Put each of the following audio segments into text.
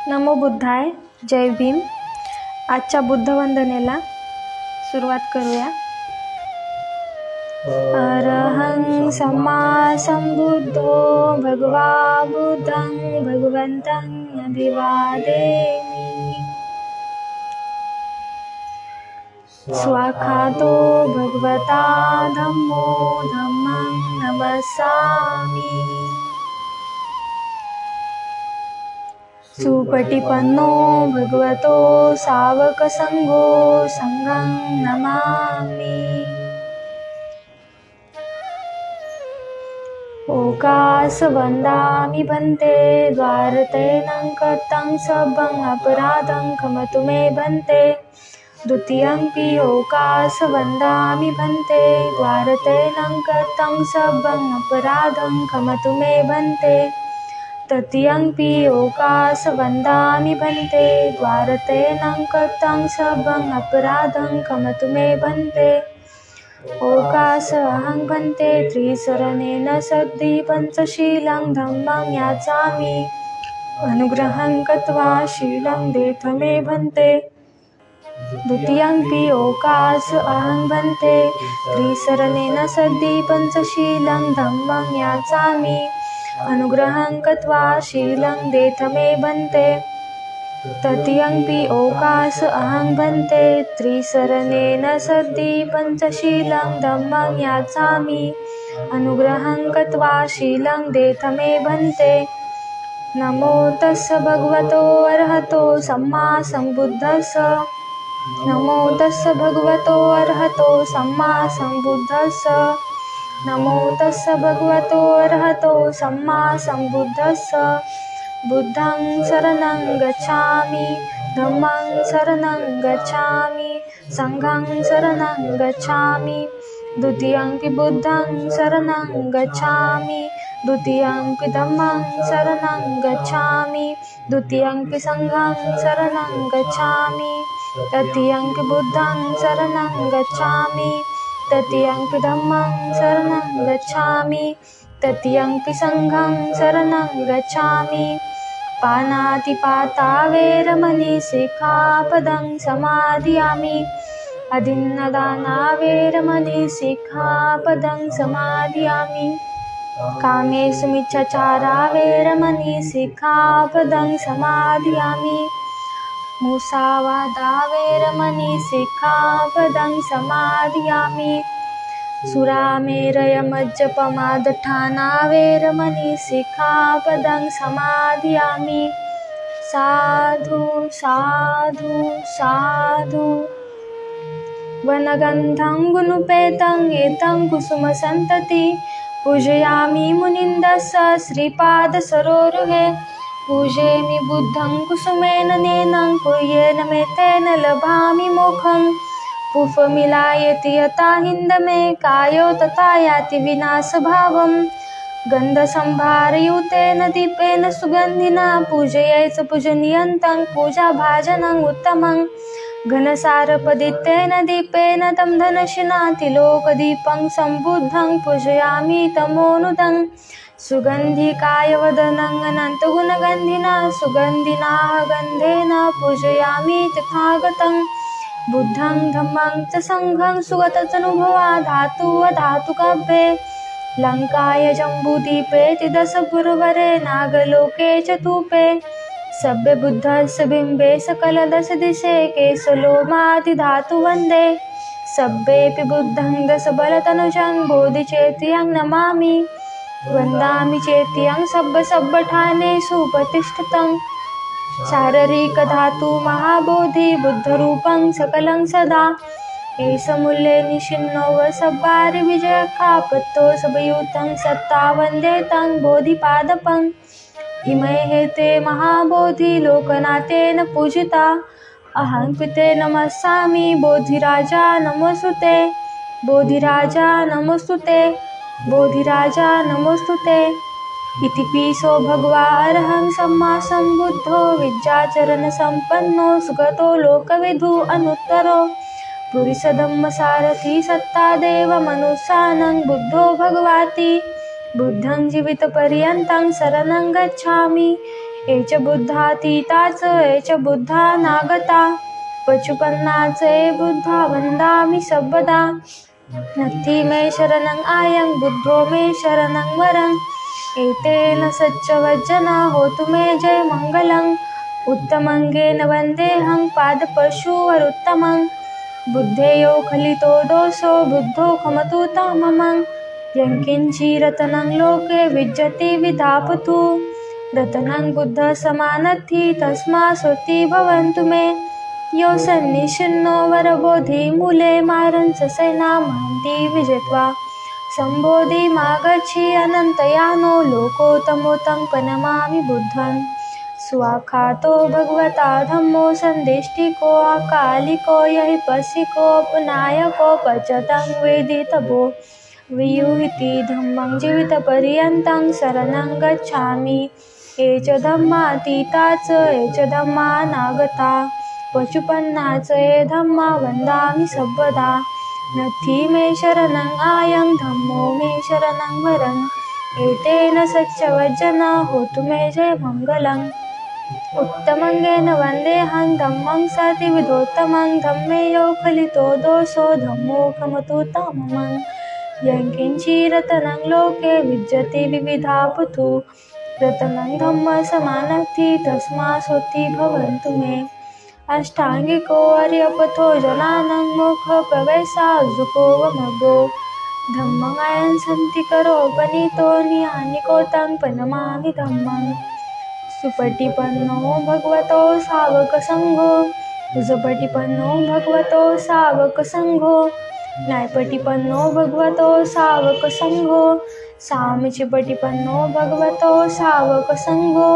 नमो बुद्धाय. जय भीम. आजच्या बुद्धवंदनेला सुरुवात करूया. अरहं सम्मा संबुद्धो भगवा बुद्धं भगवन्तं अभिवादेमि. स्वाखातो भगवता धम्मो धम्मं नमस्सामि. सुपटिपन्नो भगवतो सावकसंघो संघं नमामि. ओकास वन्दामि भन्ते द्वारतेनं कृतं सभं अपराधं क्षमतु मे भन्ते. द्वितीयंपि ओकास वन्दामि भन्ते द्वारतेनं कृतं सभं अपराधं क्षमतु मे भन्ते. तृतीयंपि ओकास वन्दामि भन्ते द्वारतेनं कृतं सभं अपराधं क्षमतु मे भन्ते. ओकास अहं भन्ते त्रिसरणेन सद्धि पञ्चशीलं धम्मं याचामि. अनुग्रहं कृत्वा शीलं देथ मे भन्ते. द्वितीयंपि ओकास अहं भन्ते त्रिसरणेन सद्धि पञ्चशीलं धम्मं याचामि. अनुग्रहं कृत्वा शीलं देथ मे भन्ते. तृतीयंपि ओकास अहं भन्ते त्रिसरणेन सद्धि पञ्चशीलं धम्मं याचामि. अनुग्रहं कृत्वा शीलं देथ मे भन्ते. नमो तस्य भगवतो अरहतो सम्मा सम्बुद्धस्स. नमो तस्य भगवतो अरहतो सम्मा सम्बुद्धस्स. नमो तस्य भगवतो अरहतो सम्मा सम्बुद्धस्स. बुद्धं शरणं गच्छामि. धम्मं शरणं गच्छामि. संघं शरणं गच्छामि. द्वितीयंपि बुद्धं शरणं गच्छामि. द्वितीयंपि धम्मं शरणं गच्छामि. द्वितीयंपि संघं शरणं गच्छामि. तृतीयंपि बुद्धं शरणं गच्छामि. तृतीयंपि धम्मं शरणं गच्छामि. तृतीयंपि संघं शरणं गच्छामि. पानातिपाता वेरमणि सिक्खापदं समादयामि. अदिन्नदाना वेरमणि सिक्खापदं समादयामि. कामेषु मिच्छाचारा वेरमणि सिक्खापदं समादयामि. मुसावादा वेरमणि सिक्खापदं समादयामि. सुरामेरयमज्जपमादठाना वेरमणि सिक्खापदं समादयामि. साधु साधु साधु. वनगन्धं गुणुपेतं एतं कुसुमसन्तति. पूजयामि मुनिन्दस्य श्रीपादसरोरुहे. पूजयामि बुद्धं कुसुमेन नैनं पूज्येन मे तेन लभामि मोक्षं. पुष्पमिलायति यथा हिन्दमे कायो तथा याति विनाशभावं. गन्धसंभारयुतेन दीपेन सुगन्धिना पूजयेत् पूजनीयन्तं पूजाभाजनम् उत्तमं. घनसारपदितेन दीपेन तं धनशिना तिलोकदीपं सम्बुद्धं पूजयामि तमोनुदं. सुगन्धिकाय वदनं अनन्तगुणगन्धिना सुगन्धिना गन्धेन पूजयामि तथागतं. बुद्धं धम्मं च संघं सुगततनुभवा धातुवधातुकव्ये. लङ्काय जम्बूद्वीपे दशपुरवरे नागलोके चतुपे. सभ्य बुद्धस्य बिम्बे सकलदशदिशे केशलोमादिधातु वन्दे. सभ्येऽपि बुद्धं दशबलतनुजं बोधिचेत्यं नमामि. वन्दामि चेत्यं सभ्यठानेषु प्रतिष्ठितं. शारीरिकधातु महाबोधि बुद्धरूपं सकलं सदा. एष मूल्ये निशिन्नो वसवारि विजयखापत्तो सबयुतं सत्ता वन्दे तं बोधिपादपम्. इमे हेते महाबोधि लोकनाथेन पूजिता. अहं कृते नमस्सामि. बोधिराजा नमोस्तुते. बोधिराजा नमोस्तुते. बोधिराजा नमोस्तुते. इति पीसो भगवा अरहं सम्मा सम्बुद्धो विद्याचरणसम्पन्नो सुगतो लोकविदु अनुत्तरो. पुरुषधम्मसारथि सत्तादेव मनुष्यानं बुद्धो भगवाति. बुद्धं जीवितपर्यन्तं शरणं गच्छामि. एच बुद्धातीताच एच बुद्धानागता पचुपन्नाचे बुद्धा वंदामि सर्वदा नत्थि मे शरणं आयं बुद्धो मे शरणं वरं एतेन सच्चवज्जना होतु मे जय मङ्गलम् उत्तमङ्गेन वन्देऽहं पादपशुवरुत्तमं बुद्धेयो खलितो दोषो बुद्धो खमतु ताममं यङ्किञ्चिरतनं लोके विद्यते विधापतु रतनं बुद्धसमानत्थि तस्मात्सुति भवन्तु मे यो सन्निशिन्नो वरबोधि मूले मारंससेना महन्ति विजित्वा सम्बोधि मागच्छि अनन्तयानो लोकोत्तमोत्तं प्रणमामि बुद्धं स्वाखातो भगवता धम्मो सन्दिष्टिको अकालिको यैपसिको पुनायको पचतं वेदितभो वियुहिति धम्मं जीवितपर्यन्तं शरणं गच्छामि एच धम्मातीताच एच धम्मानागता पचुपन्नाच ये धम्मा वन्दामि सर्वदा नत्थि मे शरणं आयं धम्मो मे शरणं वरम् एतेन सच्चवज्जना होतु मे जय मङ्गलम् उत्तमङ्गेन वन्देऽहं धम्मं सतिविधोत्तमं धम्मेयो खलितो दोषो धम्मो खमतु ताममं यङ्किञ्चिरतनं लोके विद्यते विविधापतु रतनं धम्मसमानत्थि तस्मात्सुति भवन्तु मे अष्टाङ्गिको अर्यपथो जनानां मोक्षप्रवेशाजुको वमगो धम्मं सन्ति करोपनीतो नियानिको तं प्रणमामि धम्मं सुपटिपन्नो भगवतो सावकसङ्घो सुपटिपन्नो भगवतो सावकसङ्घो न्यायपटिपन्नो भगवतो सावकसङ्घो सामीचपटिपन्नो भगवतो सावकसङ्घो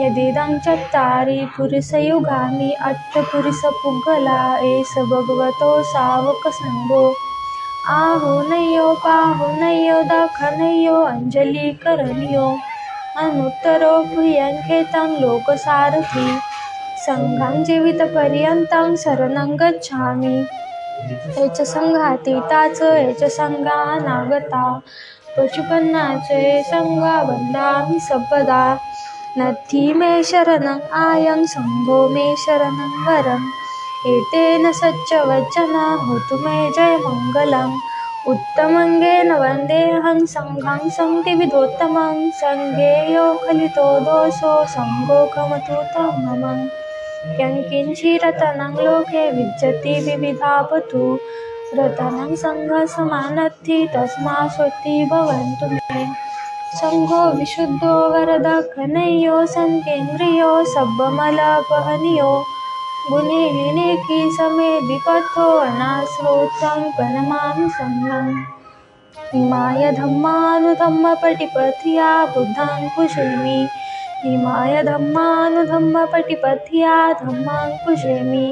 यदिदं चत्वारि पुरुषयुगानि अट्टपुरुषपुग्गला एष भगवतो सावकसङ्घो आहुनयो पाहुनयो दखनयो अञ्जलिकरणयो अनुत्तरो प्रियङ्केतं लोकसारथि सङ्घं जीवितपर्यन्तं शरणं गच्छामि एच सङ्घातीताच एच सङ्घानागता पचुपन्नाच ये सङ्घा वन्दामि सर्वदा नत्थि मे शरणं आयं सङ्घो मे शरणं वरम् एतेन सच्चवज्जना होतु मे जय मङ्गलम् उत्तमङ्गेन वन्देऽहं सङ्घं सन्तिविधोत्तमं सङ्घेयो खलितो दोषो सङ्घो खमतु ताममं यङ्किञ्चिरतनं लोके विद्यते विविधापतु रतनं सङ्घसमानत्थि तस्मात्सुति भवन्तु मे सङ्घो विशुद्धो वरदखनयो सन्केन्द्रियो सब्बमलपहनियो गुणेनेकी समे विपथो अनाश्रोतं प्रणमामि सङ्घम् इमाय धम्मानुधम्मपटिपथिया बुद्धं पुषेमि इमाय धम्मानुधम्मपटिपथिया धम्मं पुषेमि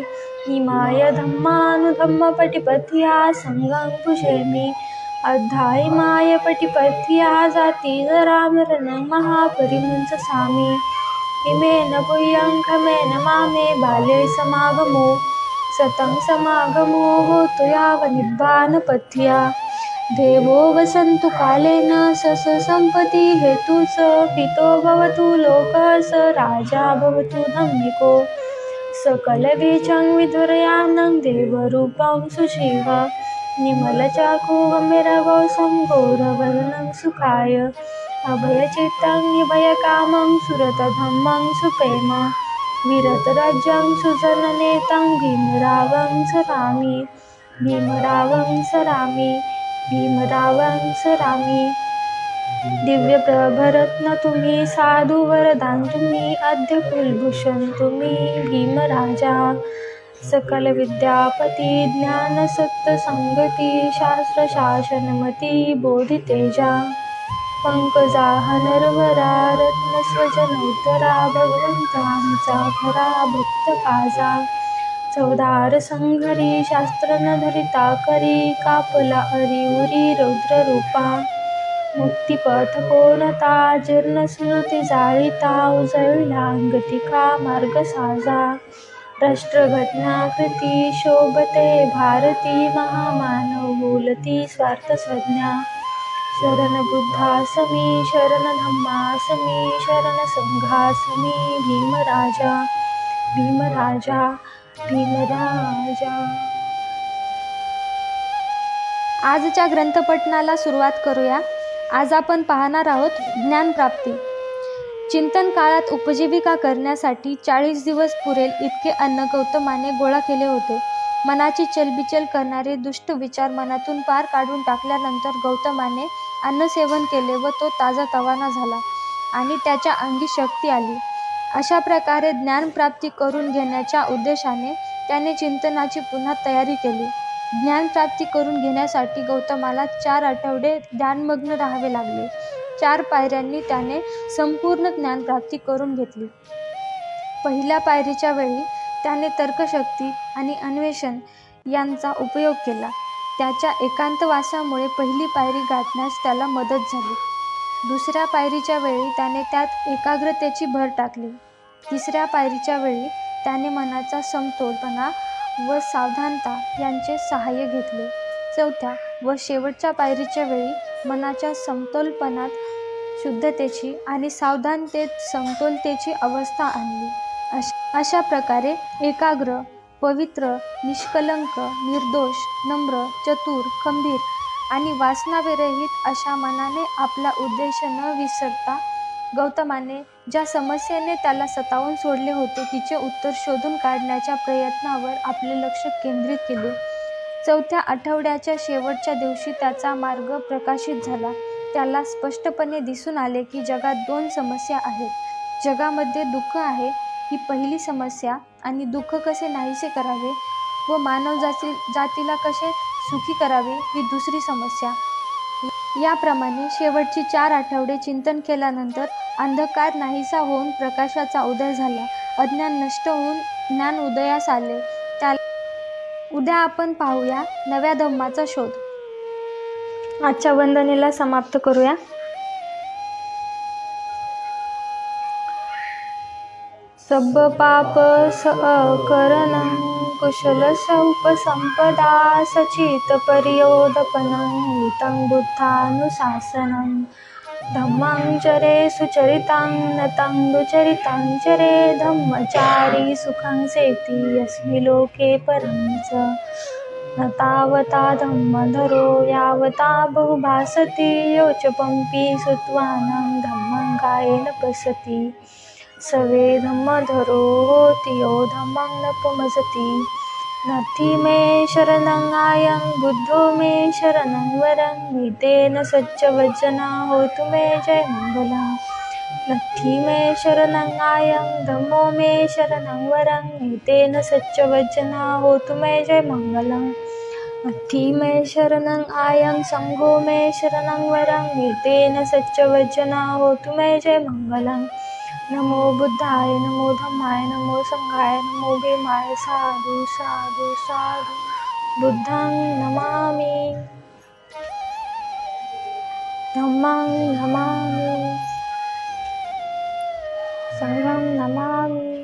इमाय धम्मानुधम्मपटिपथिया सङ्घं पुषेमि अद्धायिमाय पटिपथिया जातिजरामरणं महापरिमुञ्चसामि इमेन पुयं खमेन मामे बाले समागमो सतं समागमो होतु यावनिब्बानपथ्या देवो वसन्तु कालेन स सम्पत्ति हेतु स पितो भवतु लोकः स राजा भवतु धम्मिको सकलबीजं विधुरयानं देवरूपं सुशिव निमलचाकुगम्भीरगौ घोरवदनं सुखाय अभयचित्तं निभयकामं सुरतधम्मं सुप्रेम विरतराज्यं सुजननेतं भीमरावं सरामि भीमरावं सरामि भीमरावं सरामि दिव्यप्रभरत्न तुम्ही साधु वरदान तुम्ही अद्य कुलभूषण तुम्ही भीमराजा सकल विद्यापती ज्ञान सत्य संगती शास्त्र शासनमती बोधितेजा पंकजा नरवरा रत्नस्वजनोत्तरा भगवंतांचा खरा भक्त काजा चौदार संघरी शास्त्र न धरिता करी कापला हरिउरी रौद्ररूपा मुक्तिपथ कोणता जीर्ण स्मृती जाळीता उजळला गतिका मार्ग साजा राष्ट्रघटनाकृती शोभते भारती महामानव बोलती स्वार्थ संज्ञा शरण बुद्धासमी शरण धम्मासमी शरण संघासमी भीमराजा भीमराजा भीमराजा। आजच्या ग्रंथपठणाला सुरुवात करूया। आज आपण पाहणार आहोत ज्ञानप्राप्ती। चिंतन काळात उपजीविका करण्यासाठी 40 दिवस पुरेल इतके अन्न गौतमाने गोळा केले होते। मनाची चलबिचल करणारे दुष्ट विचार मनातून पार काढून टाकल्यानंतर गौतमाने अन्नसेवन केले व तो ताजातवाना झाला आणि त्याच्या अंगी शक्ती आली। अशा प्रकारे ज्ञानप्राप्ती करून घेण्याच्या उद्देशाने त्याने चिंतनाची पुन्हा तयारी केली। ज्ञानप्राप्ती करून घेण्यासाठी गौतमाला 4 आठवडे ध्यानमग्न राहावे लागले। 4 पायऱ्यांनी त्याने संपूर्ण ज्ञानप्राप्ती करून घेतली। पहिल्या पायरीच्या वेळी त्याने तर्कशक्ती आणि अन्वेषण यांचा उपयोग केला। त्याच्या एकांतवासामुळे पहिली पायरी गाठण्यास त्याला मदत झाली। दुसऱ्या पायरीच्या वेळी त्याने त्यात एकाग्रतेची भर टाकली। तिसऱ्या पायरीच्या वेळी त्याने मनाचा समतोलपणा व सावधानता यांचे सहाय्य घेतले। चौथ्या व शेवटच्या पायरीच्या वेळी मनाच्या समतोलपणात शुद्धतेची आणि सावधानतेत समतोलतेची अवस्था आणली। अशा प्रकारे एकाग्र, पवित्र, निष्कलंक, निर्दोष, नम्र, चतुर, खंबीर आणि वासनाविरहित अशा मनाने आपला उद्देश न विसरता गौतमाने ज्या समस्येने त्याला सतावून सोडले होते तिचे उत्तर शोधून काढण्याच्या प्रयत्नावर आपले लक्ष केंद्रित केले। चौथ्या आठवड्याच्या शेवटच्या दिवशी त्याचा मार्ग प्रकाशित झाला। त्याला स्पष्टपणे दिसून आले की जगात 2 समस्या आहेत। जगामध्ये दुःख आहे ही पहिली समस्या आणि दुःख कसे नाहीसे करावे व मानव जातीला कसे सुखी करावे ही दुसरी समस्या। याप्रमाणे शेवटची 4 आठवडे चिंतन केल्यानंतर अंधकार नाहीसा होऊन प्रकाशाचा उदय झाला। अज्ञान नष्ट होऊन ज्ञान उदयास आले। उद्या आपण पाहूया नव्या धम्माचा शोध। आजच्या वंदनेला समाप्त करूया। सब पाप करणं कुशल उपसंपदा सचित परियोधपनं हितं बुद्धानुशासनं धम्मं चरे सुचरितं नतं दुचरितं चरे धम्मचारी सुखं सेति यस्मिन् लोके परं च न तावता धम्मधरो यावता बहुभासति यो च पंपी सुत्वानं धम्मं कायेन पसति सवे धम्मधरो होति यो धम्मं न पुमसति नत्थि मे शरणं आयं बुद्धो मे शरणं वरं एतेन सच्चवचना होतु मे जय मंगलम् नत्थि मे शरणं आयं धम्मो मे शरणं वरं एतेन सच्चवचना होतु मे जय मंगलम् नत्थि मे शरणं आयं संघो मे शरणं वरं एतेन सच्चवचना होतु मे जय मंगलम् नमो बुद्धाय नमो धम्माय नमो संघाय नमो भीमाय साधु साधु साधु बुद्धं नमामि धम्मं नमामि संघं नमामि।